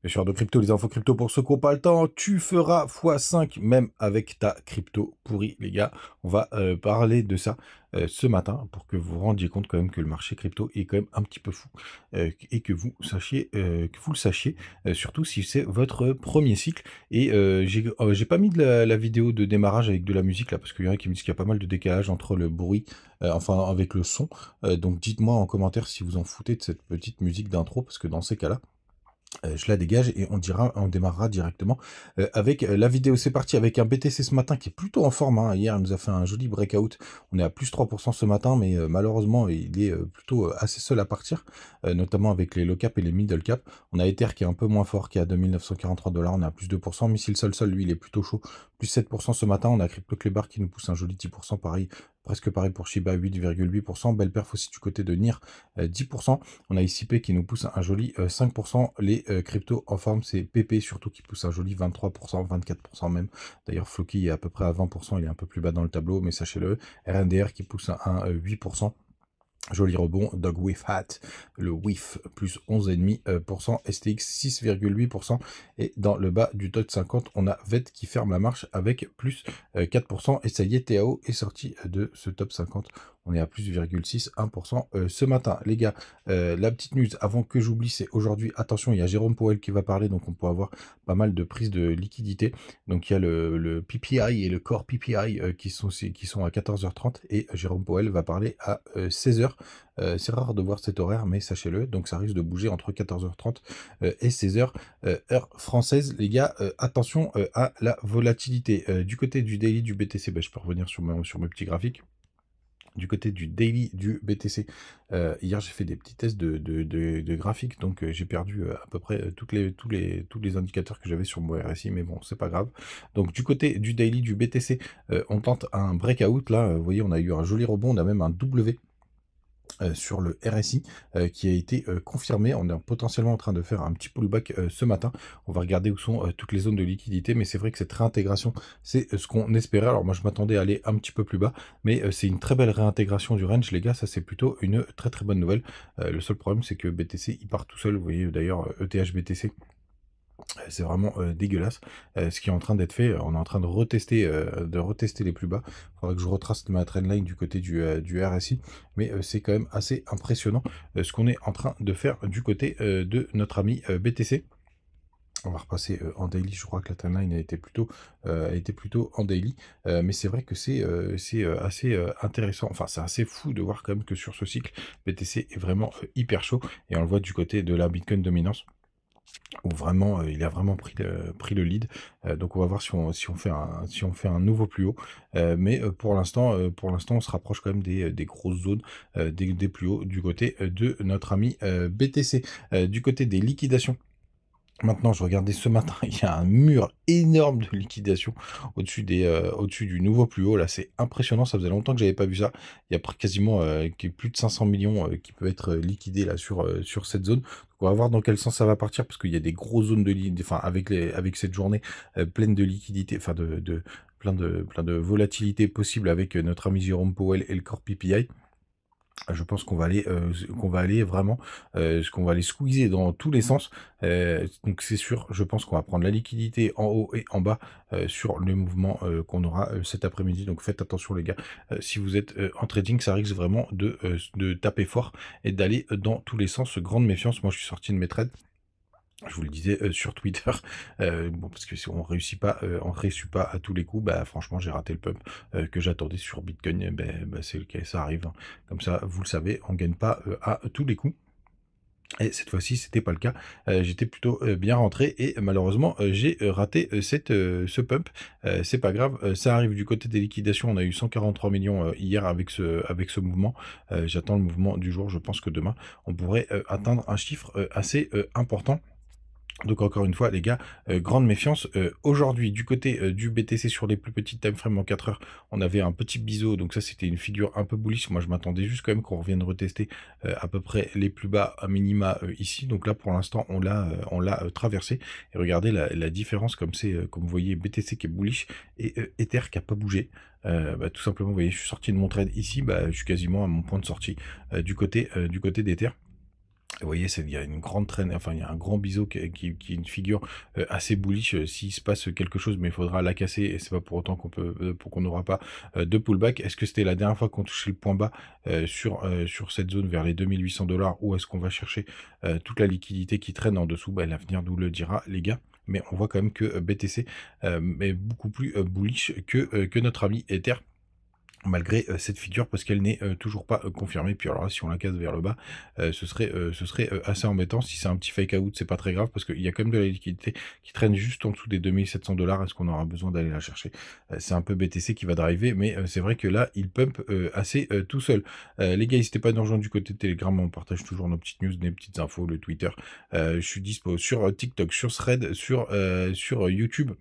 Bien sûr, de crypto, les infos crypto pour ceux qui n'ont pas le temps, tu feras x5 même avec ta crypto pourrie, les gars. On va parler de ça ce matin pour que vous vous rendiez compte quand même que le marché crypto est quand même un petit peu fou et que vous le sachiez, surtout si c'est votre premier cycle. Et j'ai pas mis de la vidéo de démarrage avec de la musique là parce qu'il y en a qui me disent qu'il y a pas mal de décalage entre le bruit, enfin avec le son. Donc dites-moi en commentaire si vous en foutez de cette petite musique d'intro parce que dans ces cas-là, je la dégage et on démarrera directement avec la vidéo. C'est parti avec un BTC ce matin qui est plutôt en forme, hein. Hier, il nous a fait un joli breakout. On est à plus 3% ce matin, mais malheureusement, il est plutôt assez seul à partir, notamment avec les low cap et les middle cap. On a Ether qui est un peu moins fort, qui est à 2 943 $. On est à plus 2%. Missile Sol, lui, il est plutôt chaud. Plus 7% ce matin. On a Crypto Klebar qui nous pousse un joli 10%. Pareil, presque pareil pour Shiba, 8,8%. Belle perf aussi du côté de NIR, 10%. On a ICP qui nous pousse un joli 5%. Les cryptos en forme, c'est PP surtout qui pousse un joli 23%, 24% même. D'ailleurs, Floki est à peu près à 20%, il est un peu plus bas dans le tableau, mais sachez-le. RNDR qui pousse un 8%. Joli rebond, Dog Whiff Hat, le Whiff, plus 11,5%, STX 6,8%, et dans le bas du top 50, on a VET qui ferme la marche avec plus 4%, et ça y est, TAO est sorti de ce top 50, on est à plus 0,6% ce matin. Les gars, la petite news, avant que j'oublie, c'est aujourd'hui, attention, il y a Jérôme Powell qui va parler, donc on peut avoir pas mal de prises de liquidité, donc il y a le PPI et le Core PPI qui sont à 14h30, et Jérôme Powell va parler à 16h. C'est rare de voir cet horaire, mais sachez-le, donc ça risque de bouger entre 14h30 et 16h, heure française. Les gars, attention à la volatilité. Du côté du daily du BTC, je peux revenir sur mes petits graphiques. Du côté du daily du BTC, hier j'ai fait des petits tests de graphiques, donc j'ai perdu à peu près tous les indicateurs que j'avais sur mon RSI, mais bon, c'est pas grave. Donc du côté du daily du BTC, on tente un breakout, là, vous voyez, on a eu un joli rebond, on a même un W sur le RSI qui a été confirmé. On est potentiellement en train de faire un petit pullback ce matin. On va regarder où sont toutes les zones de liquidité, mais c'est vrai que cette réintégration, c'est ce qu'on espérait. Alors moi, je m'attendais à aller un petit peu plus bas, mais c'est une très belle réintégration du range, les gars. Ça, c'est plutôt une très très bonne nouvelle. Le seul problème, c'est que BTC, il part tout seul. Vous voyez d'ailleurs ETH BTC. C'est vraiment dégueulasse ce qui est en train d'être fait. On est en train de retester les plus bas. Il faudra que je retrace ma trendline du côté du RSI. Mais c'est quand même assez impressionnant ce qu'on est en train de faire du côté de notre ami BTC. On va repasser en daily. Je crois que la trendline a été plutôt en daily. Mais c'est vrai que c'est assez intéressant. Enfin, c'est assez fou de voir quand même que sur ce cycle, BTC est vraiment hyper chaud. Et on le voit du côté de la Bitcoin dominance, où vraiment il a vraiment pris le lead. Donc on va voir si on fait un nouveau plus haut. Mais pour l'instant, on se rapproche quand même des grosses zones, des plus hauts du côté de notre ami BTC. Du côté des liquidations. Maintenant, je regardais ce matin, il y a un mur énorme de liquidation au-dessus du nouveau plus haut. Là, c'est impressionnant. Ça faisait longtemps que j'avais pas vu ça. Il y a quasiment plus de 500 millions qui peuvent être liquidés là sur cette zone. Donc, on va voir dans quel sens ça va partir parce qu'il y a des grosses zones enfin avec cette journée pleine de liquidité, enfin plein de volatilité possible avec notre ami Jérôme Powell et le Core PPI. Je pense qu'on va aller vraiment, qu'on va aller squeezer dans tous les sens. Donc c'est sûr, je pense qu'on va prendre la liquidité en haut et en bas sur le mouvement qu'on aura cet après-midi. Donc faites attention les gars. Si vous êtes en trading, ça risque vraiment de taper fort et d'aller dans tous les sens. Grande méfiance. Moi, je suis sorti de mes trades. Je vous le disais sur Twitter, bon, parce que si on réussit pas à tous les coups, bah franchement j'ai raté le pump que j'attendais sur Bitcoin, c'est le cas, ça arrive, hein. Comme ça, vous le savez, on gagne pas à tous les coups. Et cette fois-ci, c'était pas le cas. J'étais plutôt bien rentré et malheureusement, j'ai raté ce pump. C'est pas grave, ça arrive du côté des liquidations. On a eu 143 millions hier avec ce mouvement. J'attends le mouvement du jour. Je pense que demain, on pourrait atteindre un chiffre assez important. Donc encore une fois les gars, grande méfiance. Aujourd'hui du côté du BTC sur les plus petites time frames en 4 heures, on avait un petit biseau, donc ça c'était une figure un peu bullish. Moi je m'attendais juste quand même qu'on revienne retester à peu près les plus bas à minima ici. Donc là pour l'instant on l'a traversé. Et regardez la différence, comme comme vous voyez, BTC qui est bullish et Ether qui a pas bougé. Tout simplement, vous voyez, je suis sorti de mon trade ici, je suis quasiment à mon point de sortie du côté d'Ether. Vous voyez, il y a une grande traîne, enfin, il y a un grand biseau qui est une figure assez bullish s'il se passe quelque chose, mais il faudra la casser et c'est pas pour autant pour qu'on n'aura pas de pullback. Est-ce que c'était la dernière fois qu'on touchait le point bas sur cette zone vers les 2800 $ ou est-ce qu'on va chercher toute la liquidité qui traîne en dessous? Bah, l'avenir nous le dira, les gars. Mais on voit quand même que BTC est beaucoup plus bullish que notre ami Ether, malgré cette figure, parce qu'elle n'est toujours pas confirmée. Puis alors là, si on la casse vers le bas, ce serait assez embêtant. Si c'est un petit fake out, c'est pas très grave, parce qu'il y a quand même de la liquidité qui traîne juste en dessous des 2700 $. Est-ce qu'on aura besoin d'aller la chercher? C'est un peu BTC qui va driver, mais c'est vrai que là, il pump assez tout seul. Les gars, n'hésitez pas à nous rejoindre du côté de Telegram, on partage toujours nos petites news, des petites infos, le Twitter. Je suis dispo sur TikTok, sur Thread, sur YouTube.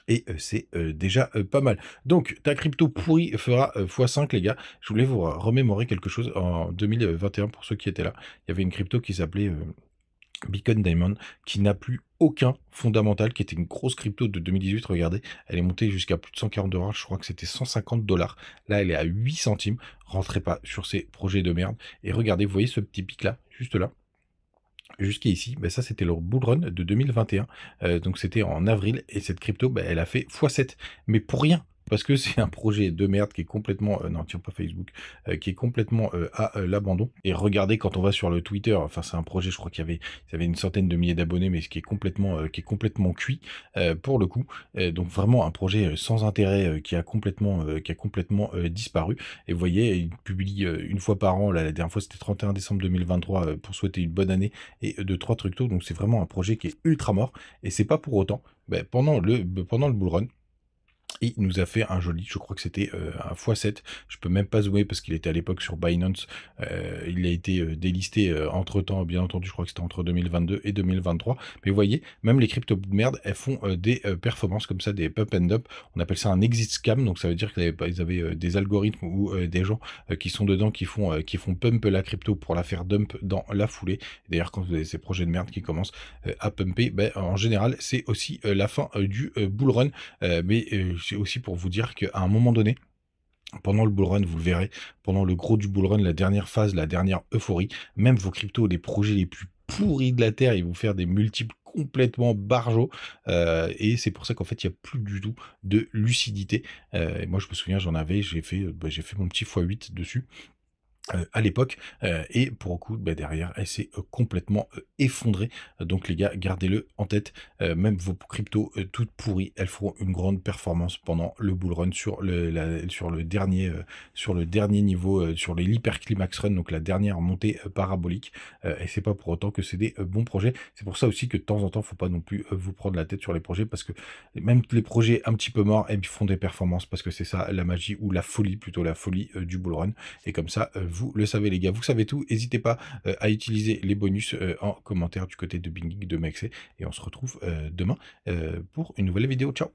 Et c'est déjà pas mal. Donc, ta crypto pourrie fera x5, les gars. Je voulais vous remémorer quelque chose. En 2021, pour ceux qui étaient là, il y avait une crypto qui s'appelait Beacon Diamond, qui n'a plus aucun fondamental, qui était une grosse crypto de 2018. Regardez, elle est montée jusqu'à plus de 140 $. Je crois que c'était 150 $. Là, elle est à 8 centimes. Rentrez pas sur ces projets de merde. Et regardez, vous voyez ce petit pic là, juste là, jusqu'ici, ben ça c'était leur bull run de 2021, donc c'était en avril, et cette crypto, ben, elle a fait x7, mais pour rien, parce que c'est un projet de merde qui est complètement, non tiens pas Facebook, qui est complètement à l'abandon. Et regardez quand on va sur le Twitter, enfin c'est un projet, je crois qu'il y avait une centaine de milliers d'abonnés, mais ce qui est complètement cuit pour le coup. Donc vraiment un projet sans intérêt qui a complètement disparu. Et vous voyez, il publie une fois par an, là, la dernière fois c'était 31 décembre 2023 pour souhaiter une bonne année et de 3 trucs tôt. Donc c'est vraiment un projet qui est ultra mort, et c'est pas pour autant, ben, pendant le bull run, il nous a fait un joli, je crois que c'était un x7. Je peux même pas zoomer parce qu'il était à l'époque sur Binance. Il a été délisté entre-temps, bien entendu, je crois que c'était entre 2022 et 2023. Mais vous voyez, même les cryptos de merde, elles font des performances comme ça, des pump and dump. On appelle ça un exit scam, donc ça veut dire qu'ils avaient des algorithmes ou des gens qui sont dedans, qui font pump la crypto pour la faire dump dans la foulée. D'ailleurs, quand vous avez ces projets de merde qui commencent à pumper, ben, en général, c'est aussi la fin du bull run. Mais c'est aussi pour vous dire qu'à un moment donné, pendant le bull run, vous le verrez, pendant le gros du bull run, la dernière phase, la dernière euphorie, même vos cryptos, les projets les plus pourris de la Terre, ils vont faire des multiples complètement barjots, et c'est pour ça qu'en fait il n'y a plus du tout de lucidité. Et moi je me souviens, j'ai fait mon petit x8 dessus à l'époque, et pour le coup, bah, derrière, elle s'est complètement effondrée. Donc les gars, gardez-le en tête. Même vos cryptos toutes pourries, elles feront une grande performance pendant le bull run sur le dernier niveau, sur l'hyperclimax run, donc la dernière montée parabolique. Et c'est pas pour autant que c'est des bons projets. C'est pour ça aussi que de temps en temps, faut pas non plus vous prendre la tête sur les projets, parce que même les projets un petit peu morts, ils font des performances, parce que c'est ça la magie, ou la folie, plutôt la folie du bull run. Et comme ça, vous le savez, les gars, vous savez tout. N'hésitez pas à utiliser les bonus en commentaire du côté de Bing de Mexé. Et on se retrouve demain pour une nouvelle vidéo. Ciao!